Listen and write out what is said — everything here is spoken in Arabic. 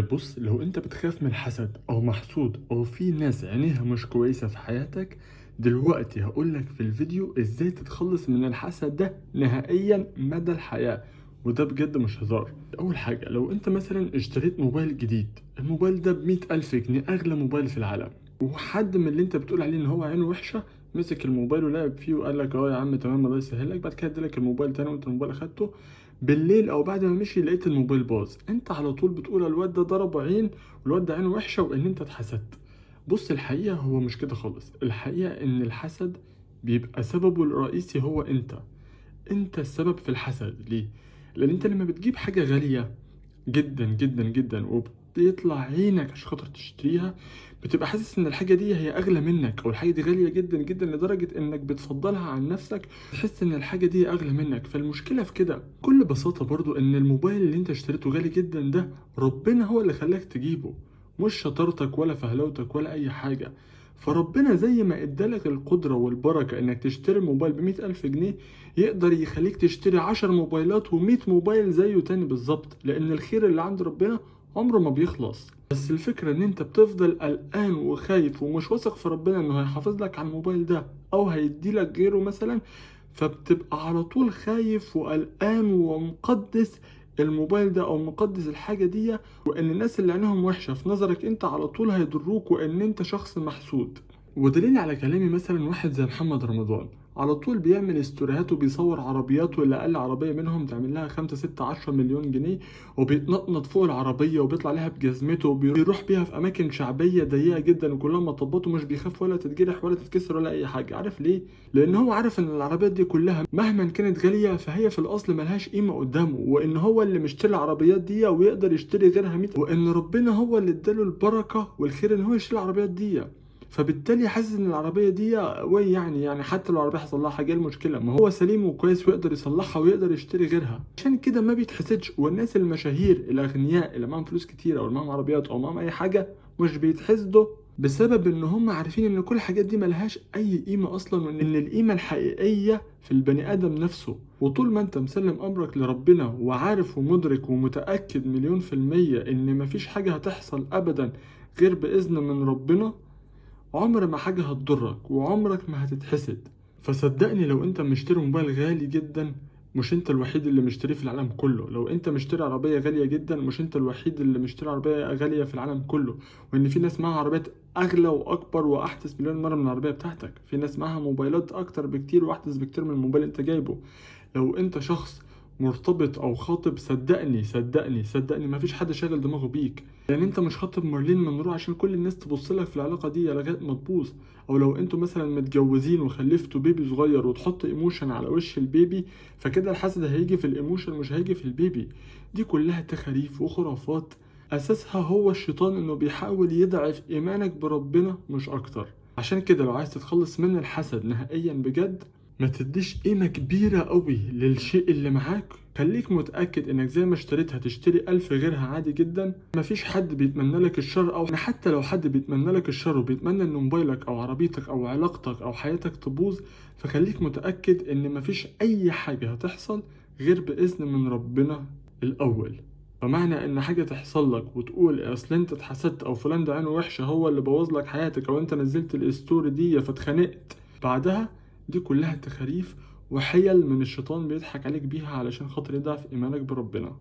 بص، لو انت بتخاف من الحسد او محسود او في ناس عينيها مش كويسة في حياتك، دلوقتي هقولك في الفيديو ازاي تتخلص من الحسد ده نهائيا مدى الحياة. وده بجد مش هزار. اول حاجة، لو انت مثلا اشتريت موبايل جديد، الموبايل ده ب100,000 جنيه، اغلى موبايل في العالم، وحد من اللي انت بتقول عليه ان هو عينه وحشة مسك الموبايل ولعب فيه وقال لك اه يا عم تمام الله يسهلك، بعد كده ادالك الموبايل تاني وانت الموبايل اخدته بالليل او بعد ما مشي لقيت الموبايل باظ، انت على طول بتقول الواد ده ضربه عين والواد ده عينه وحشه وان انت اتحسدت. بص، الحقيقه هو مش كده خالص. الحقيقه ان الحسد بيبقى سببه الرئيسي هو انت السبب في الحسد. ليه؟ لان انت لما بتجيب حاجه غاليه جدا جدا جدا وبيطلع عينك عشان خاطر تشتريها، بتبقى حاسس ان الحاجه دي هي اغلى منك او الحاجه دي غاليه جدا جدا لدرجه انك بتفضلها عن نفسك، تحس ان الحاجه دي اغلى منك. فالمشكله في كده بكل بساطه برضو ان الموبايل اللي انت اشتريته غالي جدا ده ربنا هو اللي خلاك تجيبه، مش شطارتك ولا فهلوتك ولا اي حاجه. فربنا زي ما ادالك القدرة والبركة انك تشتري موبايل ب100,000 جنيه، يقدر يخليك تشتري 10 موبايلات و100 موبايل زيه تاني بالظبط، لان الخير اللي عند ربنا عمره ما بيخلص. بس الفكرة ان انت بتفضل قلقان وخايف ومش واثق في ربنا انه هيحافظ لك على الموبايل ده او هيديلك غيره مثلا، فبتبقى على طول خايف وقلقان ومقدس الموبايل ده او مقدس الحاجة دي، وان الناس اللي عينهم وحشة في نظرك انت على طول هيضروك وان انت شخص محسود. ودليل على كلامي مثلا واحد زي محمد رمضان، على طول بيعمل استوريهات وبيصور عربيات، واللي اقل عربية منهم تعمل لها 5 6 10 مليون جنيه، وبيتنطط فوق العربية وبيطلع لها بجزمته وبيروح بيها في أماكن شعبية ضيقة جدا وكلها مطبات ومش بيخاف ولا تتجرح ولا تتكسر ولا أي حاجة. عارف ليه؟ لأن هو عارف إن العربيات دي كلها مهما كانت غالية فهي في الأصل ملهاش قيمة قدامه، وإن هو اللي مشتري العربيات دي ويقدر يشتري غيرها 100، وإن ربنا هو اللي اداله البركة والخير إن هو يشتري العربيات دي. فبالتالي حاسس ان العربيه دي يعني حتى لو العربيه حصل لها حاجه، إيه المشكله؟ ما هو سليم وكويس ويقدر يصلحها ويقدر يشتري غيرها. عشان كده ما بيتحسدش. والناس المشاهير الاغنياء اللي معاهم فلوس كتير او اللي معاهم عربيات او معاهم اي حاجه مش بيتحسدوا بسبب ان هم عارفين ان كل الحاجات دي ملهاش اي قيمه اصلا، وان القيمه الحقيقيه في البني ادم نفسه. وطول ما انت مسلم امرك لربنا وعارف ومدرك ومتاكد 1,000,000% ان مفيش حاجه هتحصل ابدا غير باذن من ربنا، عمر ما حاجة هتضرك وعمرك ما هتتحسد. فصدقني، لو انت مشتري موبايل غالي جدا مش انت الوحيد اللي مشتريه في العالم كله. لو انت مشتري عربية غالية جدا مش انت الوحيد اللي مشتري عربية غالية في العالم كله. وان في ناس معاها عربيات اغلى واكبر واحدث مليون مرة من العربية بتاعتك. في ناس معاها موبايلات اكتر بكتير واحدث بكتير من الموبايل اللي انت جايبه. لو انت شخص مرتبط او خاطب، صدقني صدقني صدقني مفيش حد شاغل دماغه بيك، لان انت مش خاطب مارلين مونرو عشان كل الناس تبص لك في العلاقه دي لغايه ما تبوظ. او لو انتوا مثلا متجوزين وخلفتوا بيبي صغير وتحط ايموشن على وش البيبي، فكده الحسد هيجي في الايموشن مش هيجي في البيبي. دي كلها تخاريف وخرافات اساسها هو الشيطان، انه بيحاول يضعف ايمانك بربنا مش اكتر. عشان كده لو عايز تتخلص من الحسد نهائيا بجد، ما تديش قيمة كبيرة قوي للشيء اللي معاك. خليك متأكد انك زي ما اشتريت هتشتري 1000 غيرها عادي جدا. مفيش حد بيتمنى لك الشر، او حتى لو حد بيتمنى لك الشر وبيتمنى ان موبايلك او عربيتك او علاقتك او حياتك تبوظ، فخليك متأكد ان مفيش اي حاجة هتحصل غير بإذن من ربنا الأول. فمعنى ان حاجة تحصل لك وتقول اصل انت اتحسدت او فلان ده عينه وحشة هو اللي بوظ لك حياتك، او انت نزلت الاستوري دي فاتخانقت بعدها، دي كلها تخاريف وحيل من الشيطان بيضحك عليك بيها علشان خاطر يضعف ايمانك بربنا.